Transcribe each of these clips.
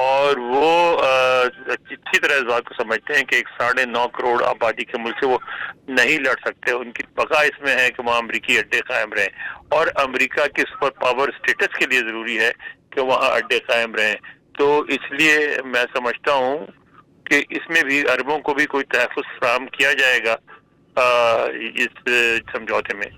اور وہ اچھی طرح اس بات کو سمجھتے ہیں کہ ایک 9.5 کروڑ آبادی کے ملک سے وہ نہیں لڑ سکتے. ان کی بقا اس میں ہے کہ وہاں امریکی اڈے قائم رہیں, اور امریکہ کی سپر پاور اسٹیٹس کے لیے ضروری ہے کہ وہاں اڈے قائم رہیں. تو اس لیے میں سمجھتا ہوں کہ اس میں بھی عربوں کو بھی کوئی تحفظ فراہم کیا جائے گا اس سمجھوتے میں.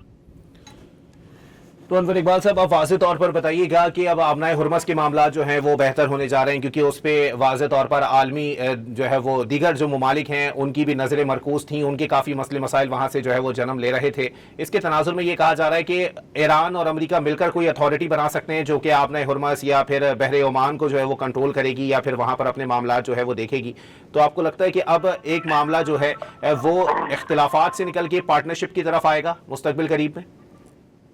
تو انور اقبال صاحب آپ واضح طور پر بتائیے گا کہ اب آبنائے ہرمز کے معاملات جو ہیں وہ بہتر ہونے جا رہے ہیں, کیونکہ اس پہ واضح طور پر عالمی جو ہے وہ دیگر جو ممالک ہیں ان کی بھی نظریں مرکوز تھیں, ان کے کافی مسئلے مسائل وہاں سے جو ہے وہ جنم لے رہے تھے. اس کے تناظر میں یہ کہا جا رہا ہے کہ ایران اور امریکہ مل کر کوئی اتھارٹی بنا سکتے ہیں جو کہ آبنائے ہرمز یا پھر بحر عمان کو جو ہے وہ کنٹرول کرے گی یا پھر وہاں پر اپنے معاملات جو ہے وہ دیکھے گی. تو آپ کو لگتا ہے کہ اب ایک معاملہ جو ہے وہ اختلافات سے نکل کے پارٹنرشپ کی طرف آئے گا مستقبل قریب میں؟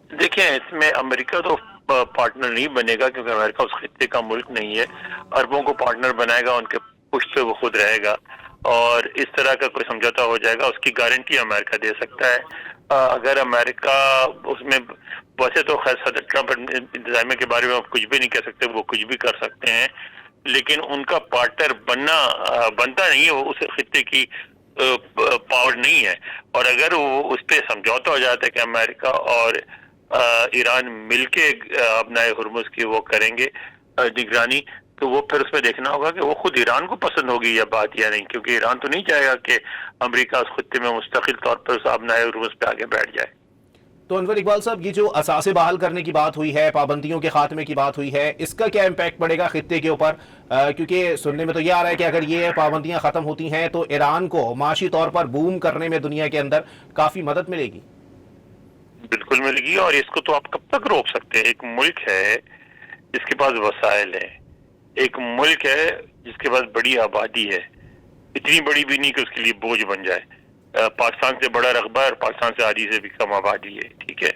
دیکھیں, اس میں امریکہ تو پارٹنر نہیں بنے گا کیونکہ امریکہ اس خطے کا ملک نہیں ہے. عربوں کو پارٹنر بنائے گا, ان کے پشت پہ وہ خود رہے گا, اور اس طرح کا کوئی سمجھوتا ہو جائے گا اس کی گارنٹی امریکہ دے سکتا ہے. اگر امریکہ اس میں, ویسے تو خیر صدر ٹرمپ انتظامیہ کے بارے میں آپ کچھ بھی نہیں کہہ سکتے, وہ کچھ بھی کر سکتے ہیں, لیکن ان کا پارٹنر بنتا نہیں ہے, وہ اس خطے کی پاور نہیں ہے. اور اگر وہ اس پہ سمجھوتا ہو جاتا ہے کہ امریکہ اور ایران مل کے ابنائے ہرمز کی وہ کریں گے نگرانی, تو وہ پھر اس میں دیکھنا ہوگا کہ وہ خود ایران کو پسند ہوگی یہ بات یا نہیں, کیونکہ ایران تو نہیں چاہے گا کہ امریکہ اس خطے میں مستقل طور پر اس ابنائے ہرمز پہ آگے بیٹھ جائے. تو انور اقبال صاحب, یہ جو اثاثے بحال کرنے کی بات ہوئی ہے, پابندیوں کے خاتمے کی بات ہوئی ہے, اس کا کیا امپیکٹ پڑے گا خطے کے اوپر؟ کیونکہ سننے میں تو یہ آ رہا ہے کہ اگر یہ پابندیاں ختم ہوتی ہیں تو ایران کو معاشی طور پر بوم کرنے میں دنیا کے اندر کافی مدد ملے گی. بالکل ملے گی, اور اس کو تو آپ کب تک روک سکتے ہیں؟ ایک ملک ہے جس کے پاس وسائل ہیں, ایک ملک ہے جس کے پاس بڑی آبادی ہے, اتنی بڑی بھی نہیں کہ اس کے لیے بوجھ بن جائے. پاکستان سے بڑا رقبہ ہے اور پاکستان سے آدھی سے بھی کم آبادی ہے, ٹھیک ہے.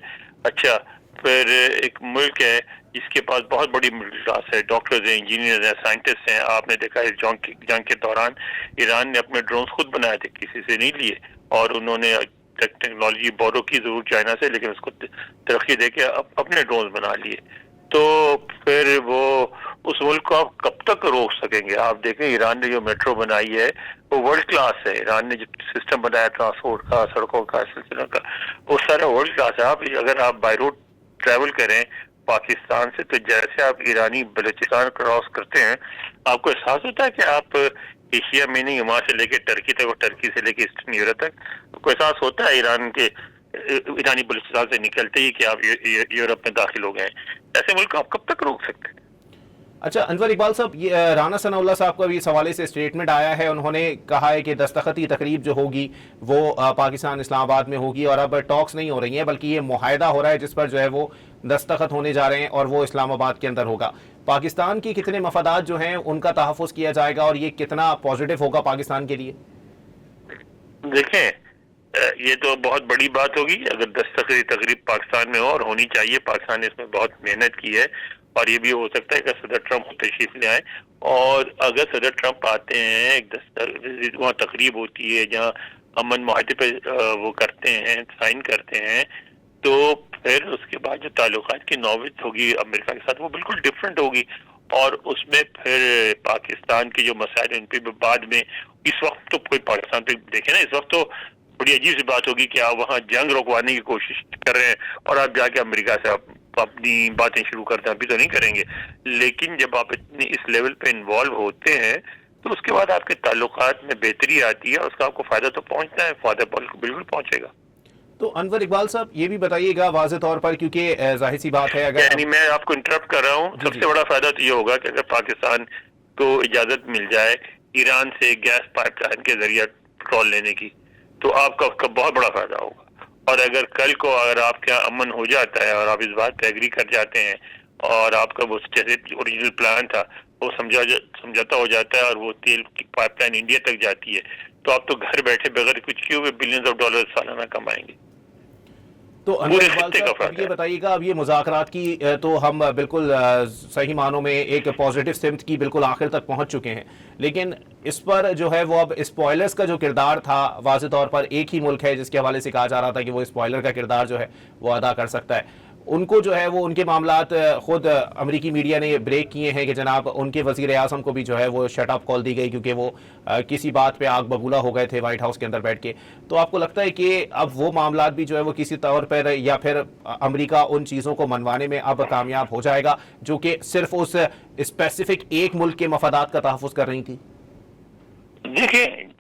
اچھا, پھر ایک ملک ہے جس کے پاس بہت بڑی مڈل کلاس ہے, ڈاکٹرز ہیں, انجینئرز ہیں, سائنٹسٹ ہیں. آپ نے دیکھا ہے جنگ کے دوران ایران نے اپنے ڈرونز خود بنائے تھے, کسی سے نہیں لیے, اور انہوں نے ٹیکنالوجی بورو کی ضرور چائنا سے, لیکن اس کو ترقی دے کے اپنے ڈرونز بنا لیے. تو پھر وہ اس ملک کو آپ کب تک روک سکیں گے؟ آپ دیکھیں ایران نے جو میٹرو بنائی ہے وہ ورلڈ کلاس ہے. ایران نے جو سسٹم بنایا ٹرانسپورٹ کا, سڑکوں کا, سلسلوں کا, وہ سارا ورلڈ کلاس ہے. اگر آپ بائی روڈ ٹریول کریں پاکستان سے, تو جیسے آپ ایرانی بلوچستان کراس کرتے ہیں, آپ کو احساس ہوتا ہے کہ آپ ایشیا میں نہیں, وہاں سے لے کے ٹرکی تک اور ٹرکی سے لے کے ایسٹرن یورپ تک. کو احساس ہوتا ہے ایرانی بلوچستان سے نکلتے ہی کہ آپ یورپ میں داخل ہو گئے ہیں. ایسے ملک آپ کب تک روک سکتے ہیں؟ اچھا انور اقبال صاحب, یہ رانا ثناء اللہ صاحب کا بھی اس حوالے سے اسٹیٹمنٹ آیا ہے. انہوں نے کہا ہے کہ دستخطی تقریب جو ہوگی وہ پاکستان اسلام آباد میں ہوگی, اور اب ٹاکس نہیں ہو رہی ہیں بلکہ یہ معاہدہ ہو رہا ہے جس پر جو ہے وہ دستخط ہونے جا رہے ہیں, اور وہ اسلام آباد کے اندر ہوگا. پاکستان کی کتنے مفادات جو ہیں ان کا تحفظ کیا جائے گا, اور یہ کتنا پازیٹیو ہوگا پاکستان کے لیے؟ دیکھیں, یہ تو بہت بڑی بات ہوگی اگر دستخطی تقریب پاکستان میں ہو, اور ہونی چاہیے. پاکستان نے اس میں بہت محنت کی ہے, اور یہ بھی ہو سکتا ہے کہ صدر ٹرمپ تشریف لے آئیں. اور اگر صدر ٹرمپ آتے ہیں, ایک وہاں تقریب ہوتی ہے جہاں امن معاہدے پہ وہ کرتے ہیں, سائن کرتے ہیں, تو پھر اس کے بعد جو تعلقات کی نوبت ہوگی امریکہ کے ساتھ وہ بالکل ڈفرینٹ ہوگی. اور اس میں پھر پاکستان کے جو مسائل ہیں ان پہ بعد میں, اس وقت تو کوئی پاکستان پہ دیکھیں نا, اس وقت تو بڑی عجیب سی بات ہوگی کہ آپ وہاں جنگ روکوانے کی کوشش کر رہے ہیں اور آپ جا کے امریکہ سے اپنی باتیں شروع کرتے ہیں. ابھی تو نہیں کریں گے, لیکن جب آپ اتنی اس لیول پہ انوالو ہوتے ہیں تو اس کے بعد آپ کے تعلقات میں بہتری آتی ہے, اس کا آپ کو فائدہ تو پہنچتا ہے, فائدہ بالکل پہنچے گا. تو انور اقبال صاحب یہ بھی بتائیے گا واضح طور پر, کیونکہ ظاہر سی بات ہے, اگر یعنی میں آپ کو انٹرپٹ کر رہا ہوں, سب سے بڑا فائدہ تو یہ ہوگا کہ اگر پاکستان کو اجازت مل جائے ایران سے گیس پائپ لائن کے ذریعے پٹرول لینے کی, تو آپ کا اس کا بہت بڑا فائدہ ہوگا. اور اگر کل کو اگر آپ کے امن ہو جاتا ہے اور آپ اس بات پہ ایگری کر جاتے ہیں, اور آپ کا وہ جیسے اوریجنل پلان تھا وہ سمجھوتا ہو جاتا ہے, اور وہ تیل کی پائپ لائن انڈیا تک جاتی ہے, تو آپ تو گھر بیٹھے بغیر کچھ کیے ہوئے بلینز آف ڈالر سالانہ کمائیں گے. تو انور اقبال صاحب اب یہ بتائیے گا, اب یہ مذاکرات کی تو ہم بالکل صحیح معنوں میں ایک پازیٹیو سمت کی بالکل آخر تک پہنچ چکے ہیں, لیکن اس پر جو ہے وہ اب اسپوائلرز کا جو کردار تھا, واضح طور پر ایک ہی ملک ہے جس کے حوالے سے کہا جا رہا تھا کہ وہ اسپوائلر کا کردار جو ہے وہ ادا کر سکتا ہے, ان کو جو ہے وہ ان کے معاملات خود امریکی میڈیا نے بریک کیے ہیں کہ جناب ان کے وزیر اعظم کو بھی جو ہے وہ شٹ اپ کال دی گئی کیونکہ وہ کسی بات پہ آگ ببولا ہو گئے تھے وائٹ ہاؤس کے اندر بیٹھ کے. تو آپ کو لگتا ہے کہ اب وہ معاملات بھی جو ہے وہ کسی طور پر یا پھر امریکہ ان چیزوں کو منوانے میں اب کامیاب ہو جائے گا جو کہ صرف اس اسپیسیفک ایک ملک کے مفادات کا تحفظ کر رہی تھی؟ دیکھیں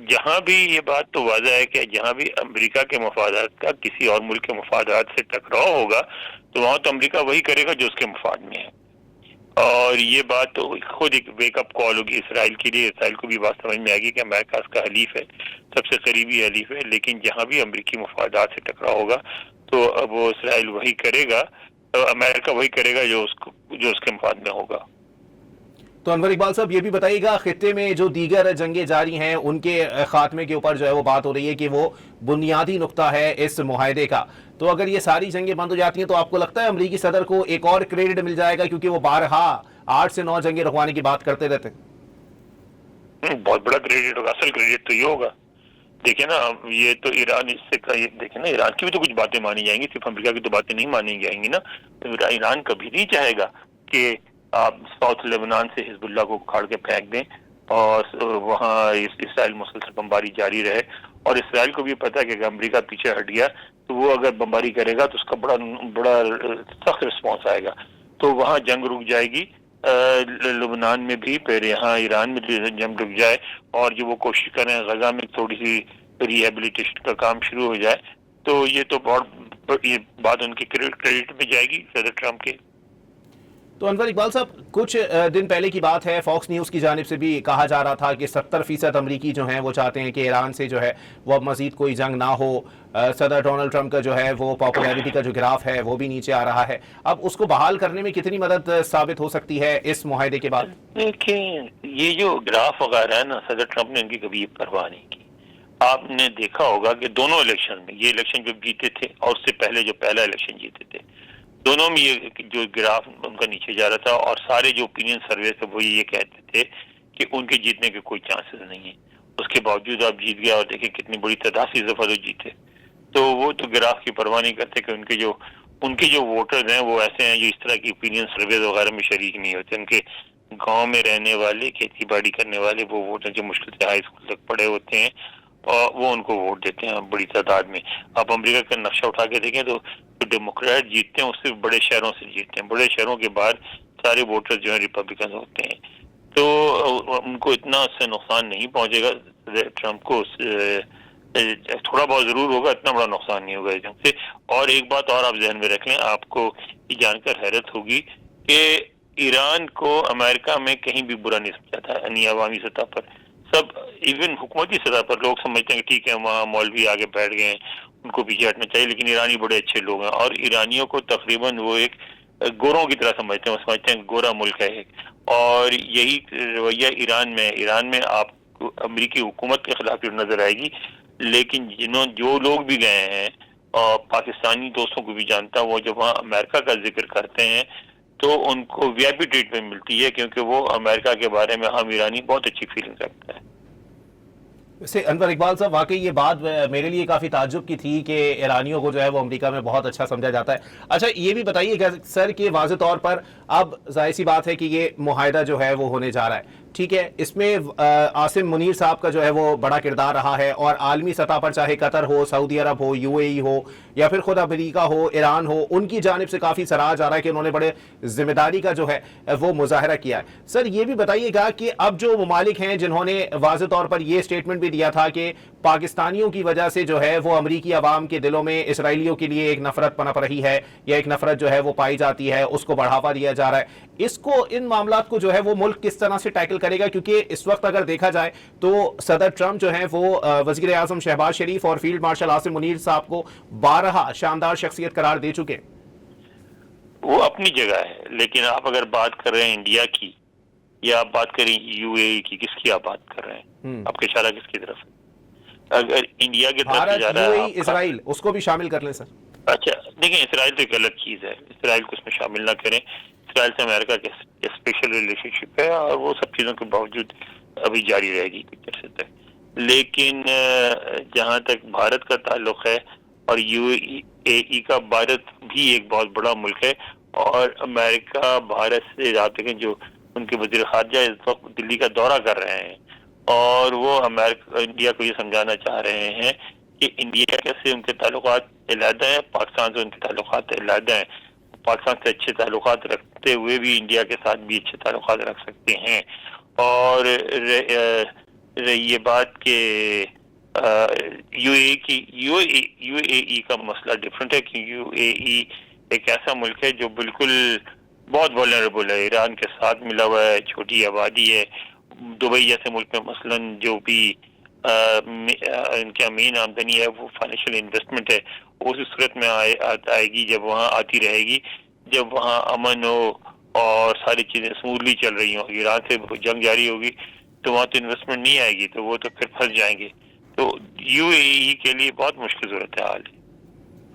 جہاں بھی یہ بات تو واضح ہے کہ جہاں بھی امریکہ کے مفادات کا کسی اور ملک کے مفادات سے ٹکراؤ ہوگا تو وہاں تو امریکہ وہی کرے گا جو اس کے مفاد میں ہے. اور یہ بات تو خود ایک ویک اپ کال ہوگی اسرائیل کے لیے. اسرائیل کو بھی بات سمجھ میں آئے گی کہ امریکہ اس کا حلیف ہے, سب سے قریبی حلیف ہے, لیکن جہاں بھی امریکی مفادات سے ٹکراؤ ہوگا تو اب وہ اسرائیل وہی کرے گا, امریکہ وہی کرے گا جو اس کے مفاد میں ہوگا. تو انور اقبال صاحب یہ بھی بتائیے گا, خطے میں جو دیگر جنگیں جاری ہیں ان کے خاتمے کے اوپر جو ہے وہ بات ہو رہی ہے کہ وہ بنیادی نقطہ ہے اس معاہدے کا, تو اگر یہ ساری جنگیں بند ہو جاتی ہیں تو آپ کو لگتا ہے امریکی صدر کو ایک اور کریڈٹ مل جائے گا, کیونکہ وہ بارہا 8 سے 9 جنگیں رکوانے کی بات کرتے رہتے ہیں؟ بہت بڑا کریڈٹ ہوگا, اصل کریڈٹ تو یہ ہوگا. دیکھیں نا یہ تو ایران اس سے دیکھیں نا ایران کی بھی تو کچھ باتیں مانی جائیں گی, صرف امریکہ کی تو باتیں نہیں مانی جائیں گی نا. ایران کبھی نہیں چاہے گا کہ آپ ساؤتھ لیبنان سے حزب اللہ کو اکھاڑ کے پھینک دیں اور وہاں اسرائیل مسلسل بمباری جاری رہے. اور اسرائیل کو بھی پتا ہے کہ اگر امریکہ پیچھے ہٹ گیا تو وہ اگر بمباری کرے گا تو اس کا بڑا سخت رسپانس آئے گا, تو وہاں جنگ رک جائے گی. لبنان میں بھی, پھر یہاں ایران میں بھی جنگ رک جائے, اور جو وہ کوشش کریں غزہ میں تھوڑی سی ریہیبلیٹیشن کا کام شروع ہو جائے, تو یہ تو بہت یہ بات ان کے کریڈٹ میں جائے گی صدر ٹرمپ کے. تو انور اقبال صاحب کچھ دن پہلے کی بات ہے, فاکس نیوز کی جانب سے بھی کہا جا رہا تھا کہ 70% امریکی جو ہیں وہ چاہتے ہیں کہ ایران سے جو ہے وہ اب مزید کوئی جنگ نہ ہو. صدر ڈونلڈ ٹرمپ کا جو ہے وہ پاپولیرٹی کا جو گراف ہے وہ بھی نیچے آ رہا ہے. اب اس کو بحال کرنے میں کتنی مدد ثابت ہو سکتی ہے اس معاہدے کے بعد؟ دیکھیں یہ جو گراف وغیرہ ہے نا, صدر ٹرمپ نے ان کی کبھی پرواہ نہیں کی. آپ نے دیکھا ہوگا کہ دونوں الیکشن میں, یہ الیکشن جو جیتے تھے اور اس سے پہلے جو پہلا الیکشن جیتے تھے, دونوں میں یہ جو گراف ان کا نیچے جا رہا تھا, اور سارے جو اوپینین سروے تھے وہ یہ کہتے تھے کہ ان کے جیتنے کے کوئی چانسز نہیں ہیں. اس کے باوجود آپ جیت گیا, اور دیکھیں کتنی بڑی تعداد سے دفعہ جیتے. تو وہ تو گراف کی پرواہ نہیں کرتے کہ ان کے جو ووٹرز ہیں وہ ایسے ہیں جو اس طرح کی اوپینین سروے وغیرہ میں شریک نہیں ہوتے. ان کے گاؤں میں رہنے والے, کھیتی باڑی کرنے والے وہ ووٹر جو مشکل سے ہائی اسکول تک پڑھے ہوتے ہیں, اور وہ ان کو ووٹ دیتے ہیں بڑی تعداد میں. آپ امریکہ کا نقشہ اٹھا کے دیکھیں تو ڈیموکریٹ جیتتے ہیں اس سے بڑے شہروں سے جیتتے ہیں, بڑے شہروں کے بعد سارے ووٹر جو ہیں ریپبلکن ہوتے ہیں. تو ان کو اتنا اس سے نقصان نہیں پہنچے گا. ٹرمپ کو تھوڑا بہت ضرور ہوگا, اتنا بڑا نقصان نہیں ہوگا اس جنگ سے. اور ایک بات اور آپ ذہن میں رکھ لیں, آپ کو یہ جان کر حیرت ہوگی کہ ایران کو امریکہ میں کہیں بھی برا نہیں سمجھا تھا, یعنی عوامی سطح پر سب, ایون حکومتی سطح پر لوگ سمجھتے ہیں کہ ٹھیک ہے وہاں مولوی آگے بیٹھ گئے ہیں, ان کو پیچھے ہٹنا چاہیے, لیکن ایرانی بڑے اچھے لوگ ہیں. اور ایرانیوں کو تقریباً وہ ایک گوروں کی طرح سمجھتے ہیں, وہ سمجھتے ہیں گورا ملک ہے ایک. اور یہی رویہ ایران میں آپ کو امریکی حکومت کے خلاف نظر آئے گی. لیکن جو لوگ بھی گئے ہیں, اور پاکستانی دوستوں کو بھی جانتا ہوں, وہ جب وہاں امریکہ کا ذکر کرتے ہیں تو ان کو وی آئی پی ٹریٹمنٹ ملتی ہے, کیونکہ وہ امریکہ کے بارے میں ہم ایرانی بہت اچھی فیلنگ رکھتے ہیں. ویسے انور اقبال صاحب واقعی یہ بات میرے لیے کافی تعجب کی تھی کہ ایرانیوں کو جو ہے وہ امریکہ میں بہت اچھا سمجھا جاتا ہے. اچھا یہ بھی بتائیے کہ سر کہ واضح طور پر اب ظاہر سی بات ہے کہ یہ معاہدہ جو ہے وہ ہونے جا رہا ہے, ٹھیک ہے, اس میں عاصم منیر صاحب کا جو ہے وہ بڑا کردار رہا ہے, اور عالمی سطح پر چاہے قطر ہو, سعودی عرب ہو, یو اے ای ہو, یا پھر خود امریکہ ہو, ایران ہو, ان کی جانب سے کافی سراہا جا رہا ہے کہ انہوں نے بڑے ذمہ داری کا جو ہے وہ مظاہرہ کیا ہے. سر یہ بھی بتائیے گا کہ اب جو ممالک ہیں جنہوں نے واضح طور پر یہ اسٹیٹمنٹ بھی دیا تھا کہ پاکستانیوں کی وجہ سے جو ہے وہ امریکی عوام کے دلوں میں اسرائیلیوں کے لیے ایک نفرت پنپ رہی ہے, یا ایک نفرت جو ہے وہ پائی جاتی ہے, اس کو بڑھاوا دیا جا رہا ہے, اس کو ان معاملات کو جو ہے وہ ملک کس طرح سے ٹیکل کرے گا؟ کیونکہ اس وقت اگر دیکھا جائے تو صدر ٹرمپ جو ہیں وہ وزیر اعظم شہباز شریف اور فیلڈ مارشل عاصم منیر صاحب کو 12 شاندار شخصیت قرار دے چکے. وہ اپنی جگہ ہے, لیکن آپ اگر بات کر رہے ہیں انڈیا کی, یا آپ بات کریں یو اے ای کی, کس کی آپ بات کر رہے ہیں؟ آپ کے اشارہ کس کی طرف ہے؟ اگر انڈیا کی طرف جا رہا ہے اسرائیل, اس کو بھی شامل کر لیں سر. اچھا دیکھیں, اسرائیل تو ایک الگ چیز ہے, اسرائیل کو اس میں شامل نہ کریں. اسرائیل سے امریکہ کے اسپیشل ریلیشن شپ ہے, اور وہ سب چیزوں کے باوجود ابھی جاری رہے گی کچھ عرصے تک. لیکن جہاں تک بھارت کا تعلق ہے, اور یو اے ای کا بھارت بھی ایک بہت بڑا ملک ہے، اور امریکہ بھارت سے آپ دیکھیں جو ان کے وزیر خارجہ اس وقت دلی کا دورہ کر رہے ہیں، اور وہ انڈیا کو یہ سمجھانا چاہ رہے ہیں کہ انڈیا سے ان کے تعلقات علیحدہ ہیں، پاکستان سے ان کے تعلقات علیحدہ ہیں، پاکستان سے اچھے تعلقات رکھتے ہوئے بھی انڈیا کے ساتھ بھی اچھے تعلقات رکھ سکتے ہیں۔ اور یہ بات کہ یو اے ای کا مسئلہ ڈفرینٹ ہے، کہ یو اے ای ایک ایسا ملک ہے جو بالکل بہت وولنریبل ہے، ایران کے ساتھ ملا ہوا ہے، چھوٹی آبادی ہے۔ دبئی جیسے ملک میں مثلاً جو بھی ان کی مین آمدنی ہے وہ فائنینشیل انویسٹمنٹ ہے، اسی صورت میں آئے گی جب وہاں آتی رہے گی، جب وہاں امن ہو اور ساری چیزیں اسموتھلی چل رہی ہوں۔ ایران سے جنگ جاری ہوگی تو وہاں تو انویسٹمنٹ نہیں آئے گی، تو وہ تو پھر پھنس جائیں گے۔ تو یو اے ای کے لیے بہت مشکل صورت حال ہے۔